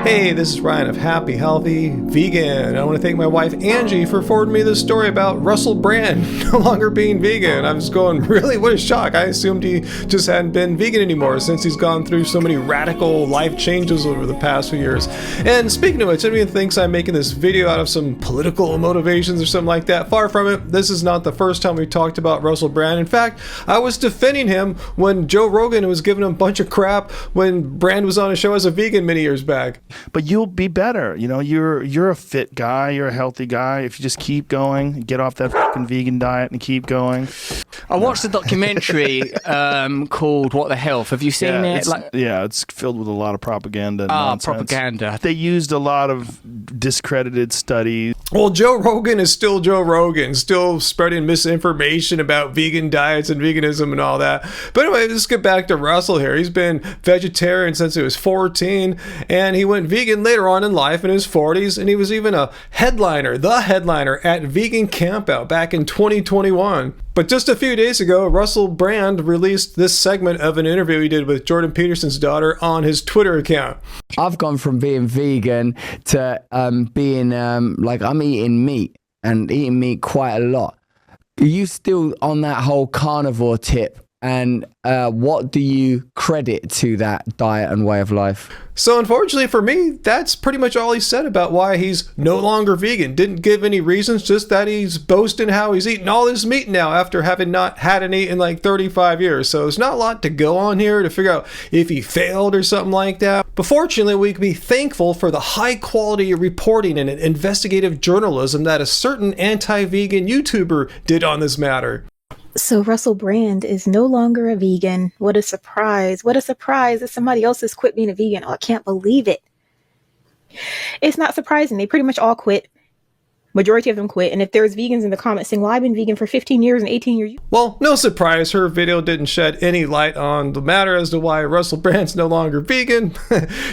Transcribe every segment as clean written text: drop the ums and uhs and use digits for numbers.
Hey, this is Ryan of Happy Healthy Vegan. I want to thank my wife Angie for forwarding me this story about Russell Brand no longer being vegan. I was going, really? What a shock. I assumed he just hadn't been vegan anymore since he's gone through so many radical life changes over the past few years. And speaking of which, anyone thinks I'm making this video out of some political motivations or something like that, far from it. This is not the first time we talked about Russell Brand. In fact, I was defending him when Joe Rogan was giving him a bunch of crap when Brand was on a show as a vegan many years back. But you'll be better. You know, you're a fit guy. You're a healthy guy. If you just keep going, get off that fucking vegan diet and keep going. I watched a documentary called What the Health. Have you seen it? It's filled with a lot of propaganda. Nonsense. Propaganda. They used a lot of discredited studies. Well, Joe Rogan is still Joe Rogan, still spreading misinformation about vegan diets and veganism and all that. But anyway, let's get back to Russell here. He's been vegetarian since he was 14, and he went vegan later on in life in his 40s, and he was even the headliner at Vegan Campout back in 2021. But just a few days ago, Russell Brand released this segment of an interview he did with Jordan Peterson's daughter on his Twitter account. I've gone from being vegan to being like I'm eating meat and eating meat quite a lot. Are you still on that whole carnivore tip? And what do you credit to that diet and way of life? So unfortunately for me, that's pretty much all he said about why he's no longer vegan. Didn't give any reasons, just that he's boasting how he's eating all this meat now after having not had any in like 35 years. So there's not a lot to go on here to figure out if he failed or something like that. But fortunately, we can be thankful for the high quality reporting and investigative journalism that a certain anti-vegan YouTuber did on this matter. So Russell Brand is no longer a vegan. What a surprise. What a surprise that somebody else has quit being a vegan. Oh, I can't believe it. It's not surprising. They pretty much all quit. Majority of them quit. And if there's vegans in the comments saying, well, I've been vegan for 15 years and 18 years. Well, no surprise. Her video didn't shed any light on the matter as to why Russell Brand's no longer vegan.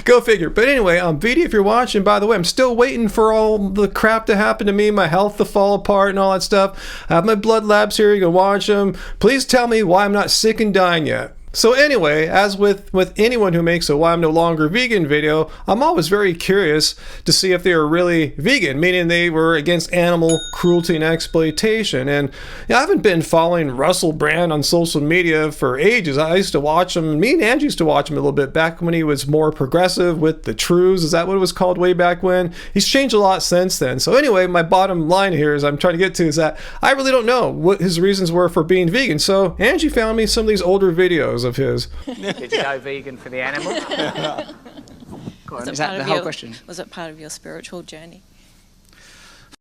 Go figure. But anyway, VD, if you're watching, by the way, I'm still waiting for all the crap to happen to me, my health to fall apart and all that stuff. I have my blood labs here. You can watch them. Please tell me why I'm not sick and dying yet. So anyway, as with anyone who makes a why I'm no longer vegan video, I'm always very curious to see if they are really vegan, meaning they were against animal cruelty and exploitation. And I haven't been following Russell Brand on social media for ages. I used to watch him, me and Angie used to watch him a little bit back when he was more progressive with the Trues. Is that what it was called way back when? He's changed a lot since then. So anyway, my bottom line here is I'm trying to get to is that I really don't know what his reasons were for being vegan. So Angie found me some of these older videos of his. Did you go vegan for the animal? Is that the whole question? Was it part of your spiritual journey?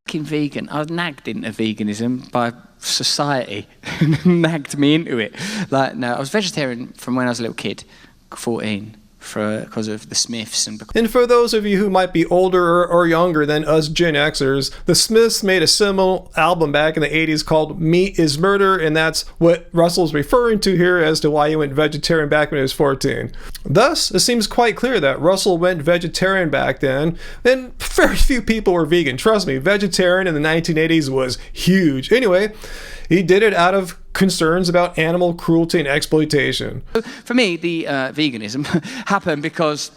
Fucking vegan. I was nagged into veganism by society. Nagged me into it. Like, no, I was vegetarian from when I was a little kid, 14. Because of the Smiths. And for those of you who might be older or younger than us Gen Xers, the Smiths made a seminal album back in the 80s called Meat is Murder, and that's what Russell's referring to here as to why he went vegetarian back when he was 14. Thus, it seems quite clear that Russell went vegetarian back then, and very few people were vegan. Trust me, vegetarian in the 1980s was huge. Anyway, he did it out of concerns about animal cruelty and exploitation. For me, the veganism happened because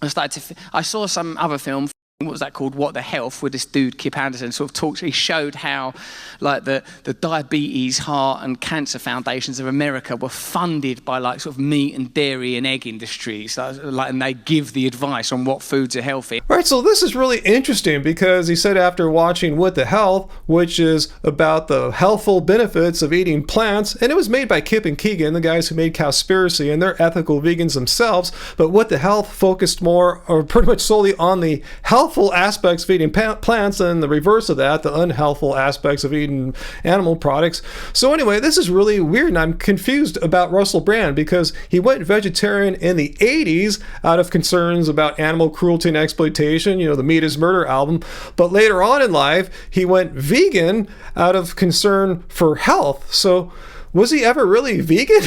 I saw some other film. What was that called? What the Health, with this dude Kip Anderson sort of talked. He showed how like the diabetes, heart and cancer foundations of America were funded by like sort of meat and dairy and egg industries, and they give the advice on what foods are healthy. Right, so this is really interesting because he said after watching What the Health, which is about the healthful benefits of eating plants, and it was made by Kip and Keegan, the guys who made Cowspiracy, and they're ethical vegans themselves, but What the Health focused more or pretty much solely on the healthful aspects of eating plants and the reverse of that, the unhealthful aspects of eating animal products. So anyway, this is really weird, and I'm confused about Russell Brand because he went vegetarian in the 80s out of concerns about animal cruelty and exploitation, the Meat is Murder album, but later on in life, he went vegan out of concern for health. So was he ever really vegan?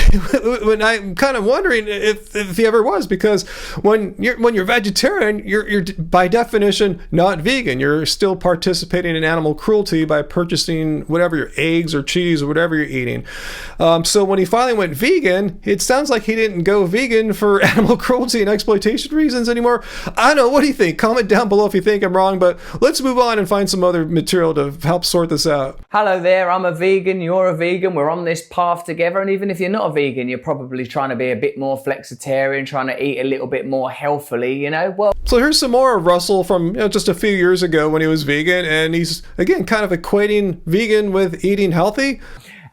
When I'm kind of wondering if he ever was, because when you're vegetarian, you're by definition not vegan. You're still participating in animal cruelty by purchasing whatever your eggs or cheese or whatever you're eating. So when he finally went vegan, it sounds like he didn't go vegan for animal cruelty and exploitation reasons anymore. I don't know. What do you think? Comment down below if you think I'm wrong, but let's move on and find some other material to help sort this out. Hello there, I'm a vegan, you're a vegan, we're on this path together, and even if you're not a vegan, you're probably trying to be a bit more flexitarian, trying to eat a little bit more healthily, you know? Well, so here's some more of Russell from just a few years ago when he was vegan, and he's, again, kind of equating vegan with eating healthy.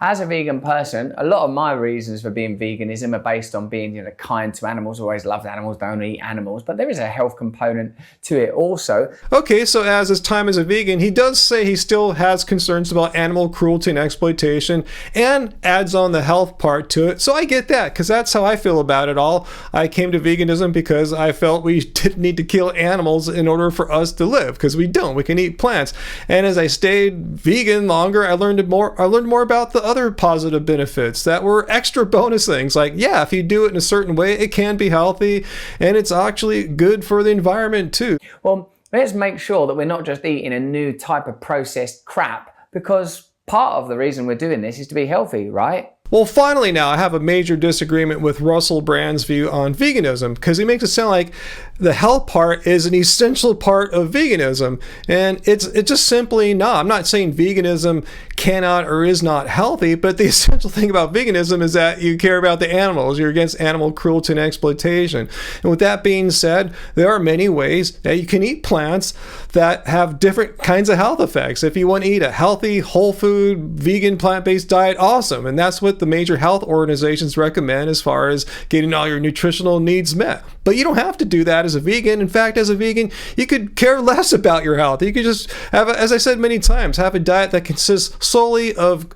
as a vegan person, a lot of my reasons for being veganism are based on being, you know, kind to animals. Always loved animals, don't eat animals, but there is a health component to it also. Okay, so as his time as a vegan, he does say he still has concerns about animal cruelty and exploitation, and adds on the health part to it. So I get that, because that's how I feel about it all. I came to veganism because I felt we didn't need to kill animals in order for us to live, because we don't. We can eat plants. And as I stayed vegan longer, I learned more about the other positive benefits that were extra bonus things. Like, yeah, if you do it in a certain way, it can be healthy, and it's actually good for the environment too. Well, let's make sure that we're not just eating a new type of processed crap, because part of the reason we're doing this is to be healthy, right? Well, finally now, I have a major disagreement with Russell Brand's view on veganism, because he makes it sound like the health part is an essential part of veganism, and it's just simply not. I'm not saying veganism cannot or is not healthy, but the essential thing about veganism is that you care about the animals. You're against animal cruelty and exploitation. And with that being said, there are many ways that you can eat plants that have different kinds of health effects. If you want to eat a healthy, whole food, vegan, plant-based diet, awesome. And that's what the major health organizations recommend as far as getting all your nutritional needs met. But you don't have to do that as a vegan. In fact, as a vegan, you could care less about your health. You could just have, as I said many times, have a diet that consists solely of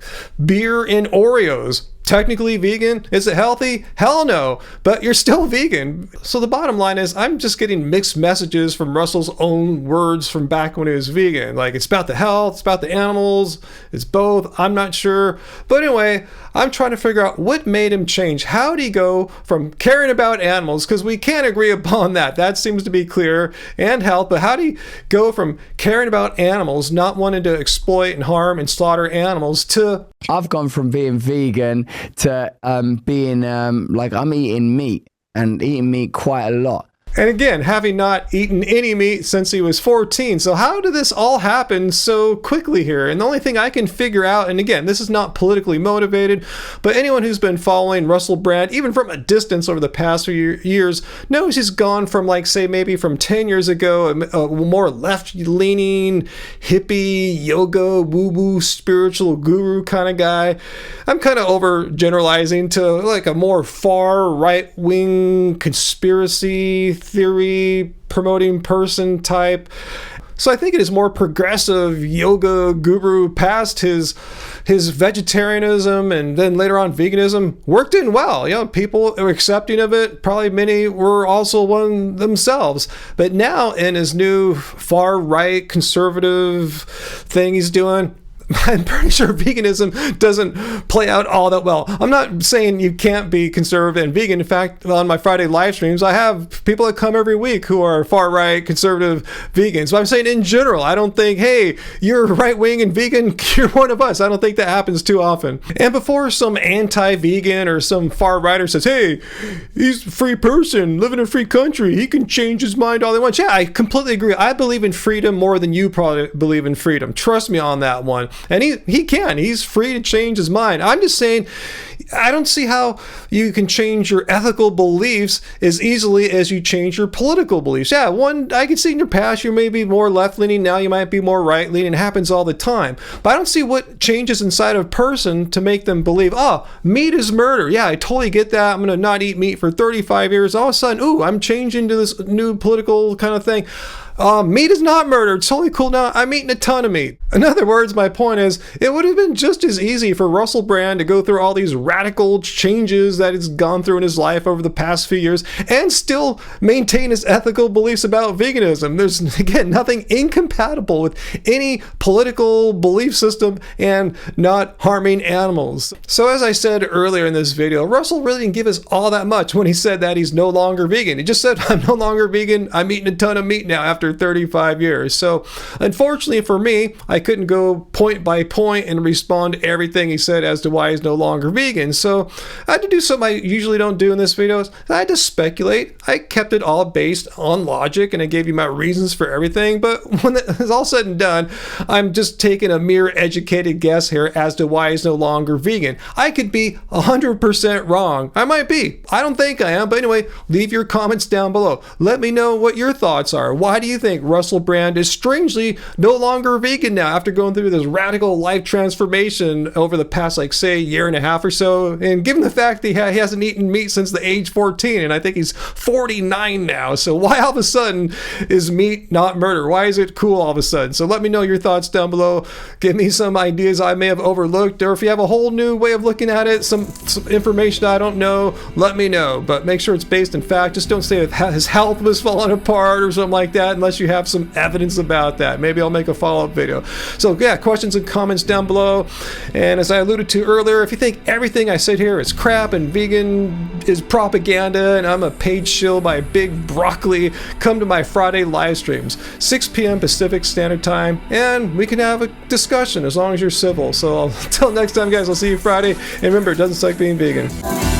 beer and Oreos. Technically vegan? Is it healthy? Hell no, but you're still vegan. So the bottom line is, I'm just getting mixed messages from Russell's own words from back when he was vegan. Like, it's about the health, it's about the animals, it's both, I'm not sure. But anyway, I'm trying to figure out what made him change. How did he go from caring about animals, because we can't agree upon that, that seems to be clear, and health, but how did he go from caring about animals, not wanting to exploit and harm and slaughter animals, to... I've gone from being vegan to being like, I'm eating meat, and eating meat quite a lot. And again, having not eaten any meat since he was 14. So how did this all happen so quickly here? And the only thing I can figure out, and again, this is not politically motivated, but anyone who's been following Russell Brand, even from a distance over the past few years, knows he's gone from, like, say, maybe from 10 years ago, a more left-leaning, hippie, yoga, woo-woo, spiritual guru kind of guy. I'm kind of overgeneralizing to, like, a more far right-wing conspiracy theory promoting person type. So I think it is more progressive yoga guru past his vegetarianism, and then later on veganism worked in well. You know, people were accepting of it. Probably many were also one themselves. But now in his new far right conservative thing he's doing, I'm pretty sure veganism doesn't play out all that well. I'm not saying you can't be conservative and vegan. In fact, on my Friday live streams, I have people that come every week who are far-right conservative vegans. But I'm saying in general, I don't think, hey, you're right-wing and vegan, you're one of us. I don't think that happens too often. And before some anti-vegan or some far-righter says, hey, he's a free person, living in a free country, he can change his mind all he wants. Yeah, I completely agree. I believe in freedom more than you probably believe in freedom. Trust me on that one. And he's free to change his mind. I'm just saying, I don't see how you can change your ethical beliefs as easily as you change your political beliefs. Yeah, I can see in your past you may be more left-leaning, now you might be more right-leaning. It happens all the time. But I don't see what changes inside of a person to make them believe, oh, meat is murder. Yeah, I totally get that. I'm going to not eat meat for 35 years. All of a sudden, ooh, I'm changing to this new political kind of thing. Meat is not murder. It's totally cool now. I'm eating a ton of meat. In other words, my point is, it would have been just as easy for Russell Brand to go through all these radical changes that he's gone through in his life over the past few years and still maintain his ethical beliefs about veganism. There's, again, nothing incompatible with any political belief system and not harming animals. So as I said earlier in this video, Russell really didn't give us all that much when he said that he's no longer vegan. He just said, I'm no longer vegan. I'm eating a ton of meat now after 35 years. So unfortunately for me, I couldn't go point by point and respond to everything he said as to why he's no longer vegan. So I had to do something I usually don't do in this video. I had to speculate. I kept it all based on logic and I gave you my reasons for everything. But when it's all said and done, I'm just taking a mere educated guess here as to why he's no longer vegan. I could be 100% wrong. I might be. I don't think I am. But anyway, leave your comments down below. Let me know what your thoughts are. Why do you think Russell Brand is strangely no longer vegan now after going through this radical life transformation over the past, like, say, year and a half or so? And given the fact that he hasn't eaten meat since the age 14, and I think he's 49 now. So why all of a sudden is meat not murder? Why is it cool all of a sudden? So let me know your thoughts down below. Give me some ideas I may have overlooked, or if you have a whole new way of looking at it, some information I don't know, let me know. But make sure it's based in fact. Just don't say that his health was falling apart or something like that unless you have some evidence about that. Maybe I'll make a follow-up video. So yeah, questions and comments down below. And as I alluded to earlier, if you think everything I said here is crap and vegan is propaganda and I'm a paid shill by Big Broccoli, come to my Friday live streams, 6 p.m. Pacific Standard Time, and we can have a discussion as long as you're civil. So until next time, guys, I'll see you Friday. And remember, it doesn't suck being vegan.